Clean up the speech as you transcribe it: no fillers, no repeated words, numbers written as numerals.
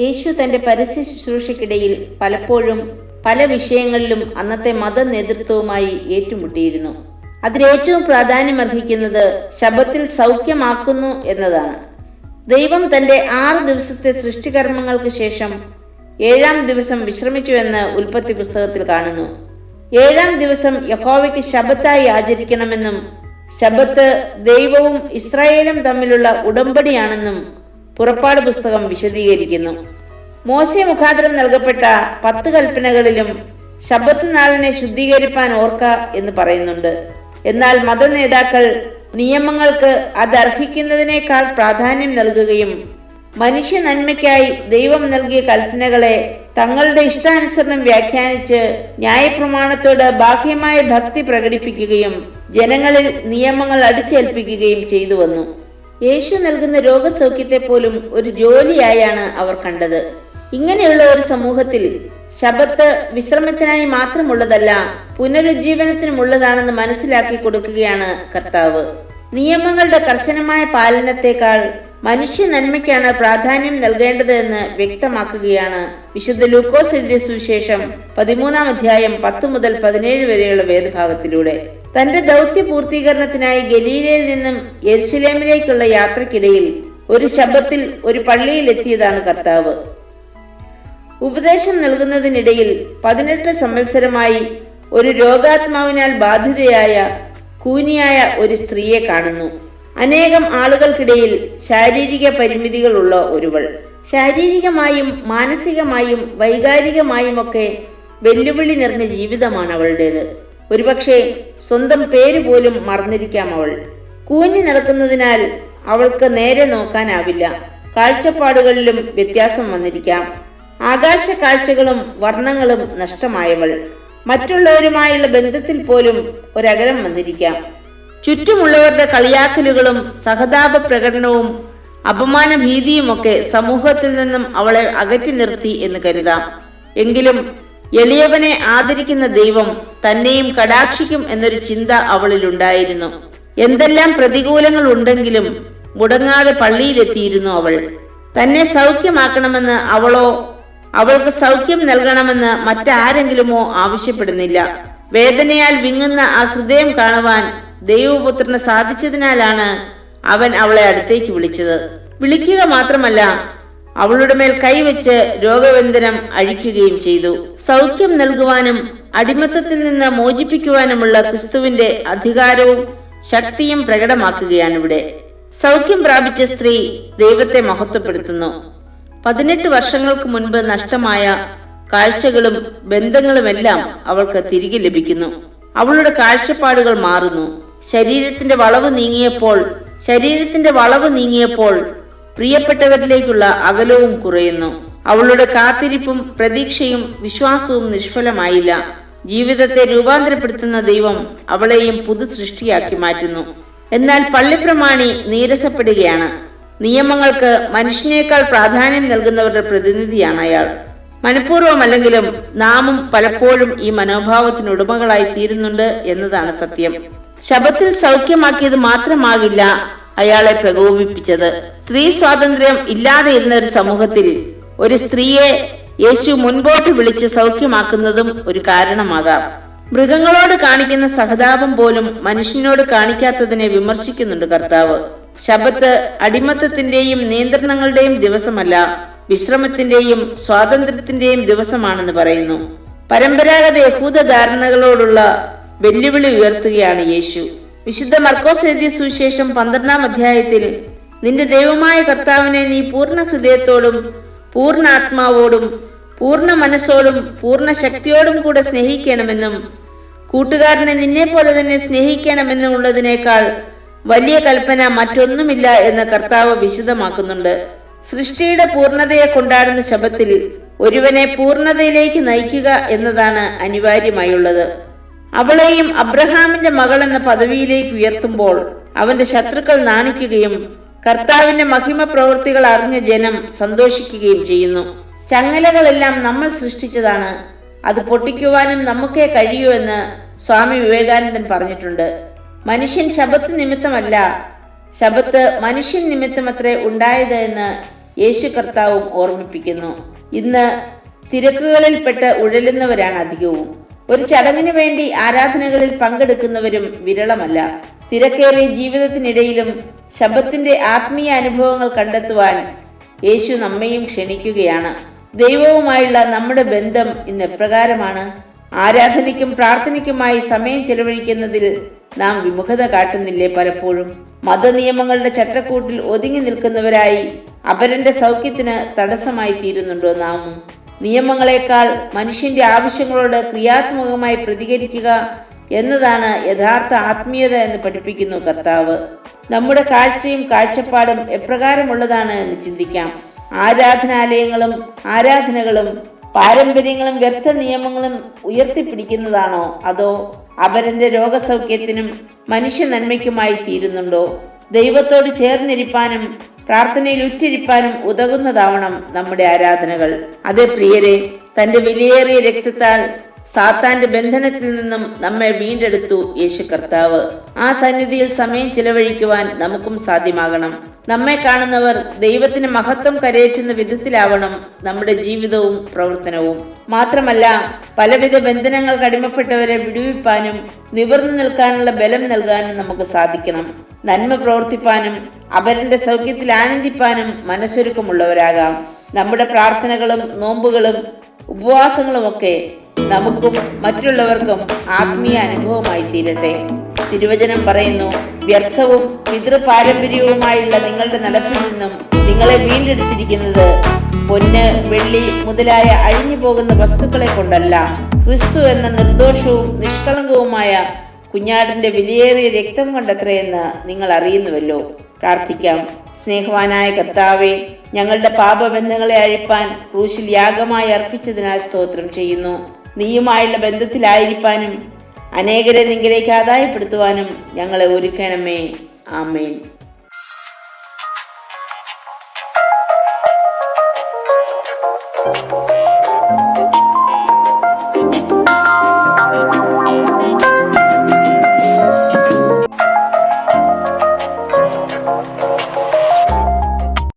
യേശു തന്റെ പരസ്യ ശുശ്രൂഷയ്ക്കിടയിൽ പലപ്പോഴും പല വിഷയങ്ങളിലും അന്നത്തെ മത നേതൃത്വവുമായി ഏറ്റുമുട്ടിയിരുന്നു. അതിലേറ്റവും പ്രാധാന്യമർഹിക്കുന്നത് ശബ്ബത്തിൽ സൗഖ്യമാക്കുന്നു എന്നതാണ്. ദൈവം തന്റെ 6 ദിവസത്തെ സൃഷ്ടികർമ്മങ്ങൾക്ക് ശേഷം 7-ാം ദിവസം വിശ്രമിച്ചു എന്ന് ഉൽപ്പത്തി പുസ്തകത്തിൽ കാണുന്നു. 7-ാം ദിവസം യഹോവയ്ക്ക് ശബ്ബത്തായി ആചരിക്കണമെന്നും ശബ്ബത്ത് ദൈവവും ഇസ്രായേലും തമ്മിലുള്ള ഉടമ്പടിയാണെന്നും പുറപ്പാട് പുസ്തകം വിശദീകരിക്കുന്നു. മോശെ മുഖാന്തരം നൽകപ്പെട്ട 10 കൽപ്പനകളിലും ശബ്ബത്ത് നാളിനെ ശുദ്ധീകരിപ്പാൻ ഓർക്ക എന്ന് പറയുന്നുണ്ട്. എന്നാൽ മത നേതാക്കൾ നിയമങ്ങൾക്ക് അതർഹിക്കുന്നതിനേക്കാൾ പ്രാധാന്യം നൽകുകയും മനുഷ്യ നന്മയ്ക്കായി ദൈവം നൽകിയ കൽപ്പനകളെ തങ്ങളുടെ ഇഷ്ടാനുസരണം വ്യാഖ്യാനിച്ച് ന്യായപ്രമാണത്തോട് ബാഹ്യമായ ഭക്തി പ്രകടിപ്പിക്കുകയും ജനങ്ങളിൽ നിയമങ്ങൾ അടിച്ചേൽപ്പിക്കുകയും ചെയ്തു വന്നു. യേശു നൽകുന്ന രോഗസൗഖ്യത്തെ പോലും ഒരു ജോലിയായാണ് അവർ കണ്ടത്. ഇങ്ങനെയുള്ള ഒരു സമൂഹത്തിൽ ശബ്ബത്ത് വിശ്രമത്തിനായി മാത്രമുള്ളതല്ല, പുനരുജ്ജീവനത്തിനുമുള്ളതാണെന്ന് മനസ്സിലാക്കി കൊടുക്കുകയാണ് കർത്താവ്. നിയമങ്ങളുടെ കർശനമായ പാലനത്തെക്കാൾ മനുഷ്യ നന്മയ്ക്കാണ് പ്രാധാന്യം നൽകേണ്ടത് എന്ന് വ്യക്തമാക്കുകയാണ് വിശുദ്ധ ലൂക്കോസ് എഴുതിയ സുവിശേഷം 13-ാം അധ്യായം 10 മുതൽ 17 വരെയുള്ള വേദഭാഗത്തിലൂടെ. തന്റെ ദൗത്യ പൂർത്തീകരണത്തിനായി ഗലീലയിൽ നിന്നും യെരുശലേമിലേക്കുള്ള യാത്രക്കിടയിൽ ഒരു ശബ്ബത്തിൽ ഒരു പള്ളിയിൽ എത്തിയതാണ് കർത്താവ്. ഉപദേശം നൽകുന്നതിനിടയിൽ 18 സംവത്സരമായി ഒരു രോഗാത്മാവിനാൽ ബാധിതയായ കൂനിയായ ഒരു സ്ത്രീയെ കാണുന്നു. അനേകം ആളുകൾക്കിടയിൽ ശാരീരിക പരിമിതികളുള്ള ഒരുവൾ. ശാരീരികമായും മാനസികമായും വൈകാരികമായുമൊക്കെ വെല്ലുവിളി നിറഞ്ഞ ജീവിതമാണ് അവളുടേത്. ഒരുപക്ഷെ സ്വന്തം പേര് പോലും മറന്നിരിക്കാം അവൾ. കൂനി നടക്കുന്നതിനാൽ അവൾക്ക് നേരെ നോക്കാനാവില്ല. കാഴ്ചപ്പാടുകളിലും വ്യത്യാസം വന്നിരിക്കാം. ആകാശ കാഴ്ചകളും വർണ്ണങ്ങളും നഷ്ടമായവൾ. മറ്റുള്ളവരുമായുള്ള ബന്ധത്തിൽ പോലും ഒരകലം വന്നിരിക്കാം. ചുറ്റുമുള്ളവരുടെ കളിയാക്കലുകളും സഹതാപ പ്രകടനവും അപമാന ഭീതിയുമൊക്കെ സമൂഹത്തിൽ നിന്നും അവളെ അകറ്റി നിർത്തി എന്ന് കരുതാം. എങ്കിലും എളിയവനെ ആദരിക്കുന്ന ദൈവം തന്നെയും കടാക്ഷിക്കും എന്നൊരു ചിന്ത അവളിലുണ്ടായിരുന്നു. എന്തെല്ലാം പ്രതികൂലങ്ങൾ ഉണ്ടെങ്കിലും മുടങ്ങാതെ പള്ളിയിലെത്തിയിരുന്നു അവൾ. തന്നെ സൗഖ്യമാക്കണമെന്ന് അവളോ അവൾക്ക് സൗഖ്യം നൽകണമെന്ന് മറ്റാരെങ്കിലുമോ ആവശ്യപ്പെടുന്നില്ല. വേദനയാൽ വിങ്ങുന്ന ആ ഹൃദയം കാണുവാൻ ദൈവപുത്രന് സാധിച്ചതിനാലാണ് അവൻ അവളെ അടുത്തേക്ക് വിളിച്ചത്. വിളിക്കുക മാത്രമല്ല, അവളുടെ മേൽ കൈവച്ച് രോഗബന്ധനം അഴിക്കുകയും ചെയ്തു. സൗഖ്യം നൽകുവാനും അടിമത്തത്തിൽ നിന്ന് മോചിപ്പിക്കുവാനുമുള്ള ക്രിസ്തുവിന്റെ അധികാരവും ശക്തിയും പ്രകടമാക്കുകയാണ് ഇവിടെ. സൗഖ്യം പ്രാപിച്ച സ്ത്രീ ദൈവത്തെ മഹത്വപ്പെടുത്തുന്നു. 18 വർഷങ്ങൾക്ക് മുൻപ് നഷ്ടമായ കാഴ്ചകളും ബന്ധങ്ങളുമെല്ലാം അവൾക്ക് തിരികെ ലഭിക്കുന്നു. അവളുടെ കാഴ്ചപ്പാടുകൾ മാറുന്നു. ശരീരത്തിന്റെ വളവ് നീങ്ങിയപ്പോൾ പ്രിയപ്പെട്ടവരിലേക്കുള്ള അകലവും കുറയുന്നു. അവളുടെ കാത്തിരിപ്പും പ്രതീക്ഷയും വിശ്വാസവും നിഷ്ഫലമായില്ല. ജീവിതത്തെ രൂപാന്തരപ്പെടുത്തുന്ന ദൈവം അവളെയും പുതു സൃഷ്ടിയാക്കി മാറ്റുന്നു. എന്നാൽ പള്ളിപ്രമാണി നീരസപ്പെടുകയാണ്. നിയമങ്ങൾക്ക് മനുഷ്യനേക്കാൾ പ്രാധാന്യം നൽകുന്നവരുടെ പ്രതിനിധിയാണ് അയാൾ. മനഃപൂർവ്വമല്ലെങ്കിലും നാമും പലപ്പോഴും ഈ മനോഭാവത്തിന് ഉടമകളായി തീരുന്നുണ്ട് എന്നതാണ് സത്യം. ശബ്ബത്തിൽ സൗഖ്യമാക്കിയത് മാത്രമാകില്ല അയാളെ പ്രകോപിപ്പിച്ചത്. സ്ത്രീ സ്വാതന്ത്ര്യം ഇല്ലാതെ ഇരുന്ന ഒരു സമൂഹത്തിൽ ഒരു സ്ത്രീയെ യേശു മുൻപോട്ട് വിളിച്ച് സൗഖ്യമാക്കുന്നതും ഒരു കാരണമാകാം. മൃഗങ്ങളോട് കാണിക്കുന്ന സഹതാപം പോലും മനുഷ്യനോട് കാണിക്കാത്തതിനെ വിമർശിക്കുന്നുണ്ട് കർത്താവ്. ശബ്ബത്ത് അടിമത്തത്തിന്റെയും നിയന്ത്രണങ്ങളുടെയും ദിവസമല്ല, വിശ്രമത്തിന്റെയും സ്വാതന്ത്ര്യത്തിന്റെയും ദിവസമാണെന്ന് പറയുന്നു. പരമ്പരാഗത യഹൂദ ധാരണകളോടുള്ള വെല്ലുവിളി ഉയർത്തുകയാണ് യേശു. വിശുദ്ധ മർക്കോസ് എഴുതിയ സുവിശേഷം 12-ാം അധ്യായത്തിൽ നിന്റെ ദൈവമായ കർത്താവിനെ നീ പൂർണ്ണ ഹൃദയത്തോടും പൂർണ്ണ ആത്മാവോടും പൂർണ്ണ മനസ്സോടും പൂർണ്ണ ശക്തിയോടും കൂടെ സ്നേഹിക്കണമെന്നും കൂട്ടുകാരനെ നിന്നെ പോലെ തന്നെ സ്നേഹിക്കണമെന്നുള്ളതിനേക്കാൾ വലിയ കൽപ്പന മറ്റൊന്നുമില്ല എന്ന് കർത്താവ് വിശദമാക്കുന്നുണ്ട്. സൃഷ്ടിയുടെ പൂർണ്ണതയെ കൊണ്ടാടുന്ന ശബ്ബത്തിൽ ഒരുവനെ പൂർണ്ണതയിലേക്ക് നയിക്കുക എന്നതാണ് അനിവാര്യമായുള്ളത്. അവളെയും അബ്രഹാമിന്റെ മകൾ എന്ന പദവിയിലേക്ക് ഉയർത്തുമ്പോൾ അവന്റെ ശത്രുക്കൾ നാണിക്കുകയും കർത്താവിന്റെ മഹിമ പ്രവൃത്തികൾ അറിഞ്ഞ ജനം സന്തോഷിക്കുകയും ചെയ്യുന്നു. ചങ്ങലകളെല്ലാം നമ്മൾ സൃഷ്ടിച്ചതാണ്, അത് പൊട്ടിക്കുവാനും നമുക്കേ കഴിയൂ എന്ന് സ്വാമി വിവേകാനന്ദൻ പറഞ്ഞിട്ടുണ്ട്. മനുഷ്യൻ ശബ്ബത്ത് നിമിത്തമല്ല, ശബ്ബത്ത് മനുഷ്യൻ നിമിത്തമത്രേ ഉണ്ടായത് എന്ന് യേശു കർത്താവും ഓർമ്മിപ്പിക്കുന്നു. ഇന്ന് തിരക്കുകളിൽപ്പെട്ട് ഉഴലുന്നവരാണ് അധികവും. ഒരു ചടങ്ങിനു വേണ്ടി ആരാധനകളിൽ പങ്കെടുക്കുന്നവരും വിരളമല്ല. തിരക്കേറിയ ജീവിതത്തിനിടയിലും ശബ്ദത്തിന്റെ ആത്മീയ അനുഭവങ്ങൾ കണ്ടെത്തുവാൻ യേശു നമ്മയും ക്ഷണിക്കുകയാണ്. ദൈവവുമായുള്ള നമ്മുടെ ബന്ധം ഇന്ന് എപ്രകാരമാണ്? ആരാധനയ്ക്കും പ്രാർത്ഥനയ്ക്കുമായി സമയം ചെലവഴിക്കുന്നതിൽ നാം വിമുഖത കാട്ടുന്നില്ലേ? പലപ്പോഴും മതനിയമങ്ങളുടെ ചട്ടക്കൂട്ടിൽ ഒതുങ്ങി നിൽക്കുന്നവരായി അപരന്റെ സൗഖ്യത്തിന് തടസ്സമായി തീരുന്നുണ്ടോ നാമും? നിയമങ്ങളെക്കാൾ മനുഷ്യന്റെ ആവശ്യങ്ങളോട് ക്രിയാത്മകമായി പ്രതികരിക്കുക എന്നതാണ് യഥാർത്ഥ ആത്മീയത എന്ന് പഠിപ്പിക്കുന്നു കർത്താവ്. നമ്മുടെ കാഴ്ചയും കാഴ്ചപ്പാടും എപ്രകാരമുള്ളതാണ് എന്ന് ചിന്തിക്കാം. ആരാധനാലയങ്ങളും ആരാധനകളും പാരമ്പര്യങ്ങളും വ്യർത്ഥ നിയമങ്ങളും ഉയർത്തിപ്പിടിക്കുന്നതാണോ, അതോ അപരന്റെ രോഗസൗഖ്യത്തിനും മനുഷ്യ നന്മയ്ക്കുമായി തീരുന്നുണ്ടോ? ദൈവത്തോട് ചേർന്നിരിപ്പാനും പ്രാർത്ഥനയിൽ ഉറ്റിരിപ്പാനും ഉതകുന്നതാവണം നമ്മുടെ ആരാധനകൾ. അതേ പ്രിയരെ, തന്റെ വിലയേറിയ രക്തത്താൽ സാത്താന്റെ ബന്ധനത്തിൽ നിന്നും നമ്മെ വീണ്ടെടുത്തു യേശു കർത്താവ്. ആ സന്നിധിയിൽ സമയം ചിലവഴിക്കുവാൻ നമുക്കും സാധ്യമാകണം. നമ്മെ കാണുന്നവർ ദൈവത്തിന് മഹത്വം കരയേറ്റുന്ന വിധത്തിലാവണം നമ്മുടെ ജീവിതവും പ്രവർത്തനവും. മാത്രമല്ല, പലവിധ ബന്ധനങ്ങൾക്ക് അടിമപ്പെട്ടവരെ വിടുവിപ്പാനും നിവർന്നു നിൽക്കാനുള്ള ബലം നൽകാനും നമുക്ക് സാധിക്കണം. നന്മ പ്രവർത്തിപ്പാനും അപരന്റെ സൗഖ്യത്തിൽ ആനന്ദിപ്പാനും മനസ്സൊരുക്കമുള്ളവരാകാം. നമ്മുടെ പ്രാർത്ഥനകളും നോമ്പുകളും ഉപവാസങ്ങളുമൊക്കെ നമുക്കും മറ്റുള്ളവർക്കും ആത്മീയ അനുഭവമായി തീരട്ടെ. തിരുവചനം പറയുന്നു, വ്യർത്ഥവും പിതൃപാരമ്പര്യവുമായുള്ള നിങ്ങളുടെ നടപ്പിൽ നിന്നും നിങ്ങളെ വീണ്ടെടുത്തിരിക്കുന്നത് പൊന്ന്, വെള്ളി മുതലായ അഴിഞ്ഞു പോകുന്ന വസ്തുക്കളെ കൊണ്ടല്ല, ക്രിസ്തു എന്ന നിർദോഷവും നിഷ്കളങ്കവുമായ കുഞ്ഞാടിന്റെ വിലയേറിയ രക്തം കൊണ്ടത്രയെന്ന് നിങ്ങൾ അറിയുന്നുവല്ലോ. പ്രാർത്ഥിക്കാം. സ്നേഹവാനായ കർത്താവേ, ഞങ്ങളുടെ പാപബന്ധങ്ങളെ അഴിപ്പാൻ ക്രൂശിൽ യാഗമായി അർപ്പിച്ചതിനാൽ സ്തോത്രം ചെയ്യുന്നു. നീയുമായുള്ള ബന്ധത്തിലായിരിക്കാനും അനേകരെ നിങ്കിലേക്ക് ആദായപ്പെടുത്തുവാനും ഞങ്ങളെ ഒരുക്കണമേ. ആമേൻ.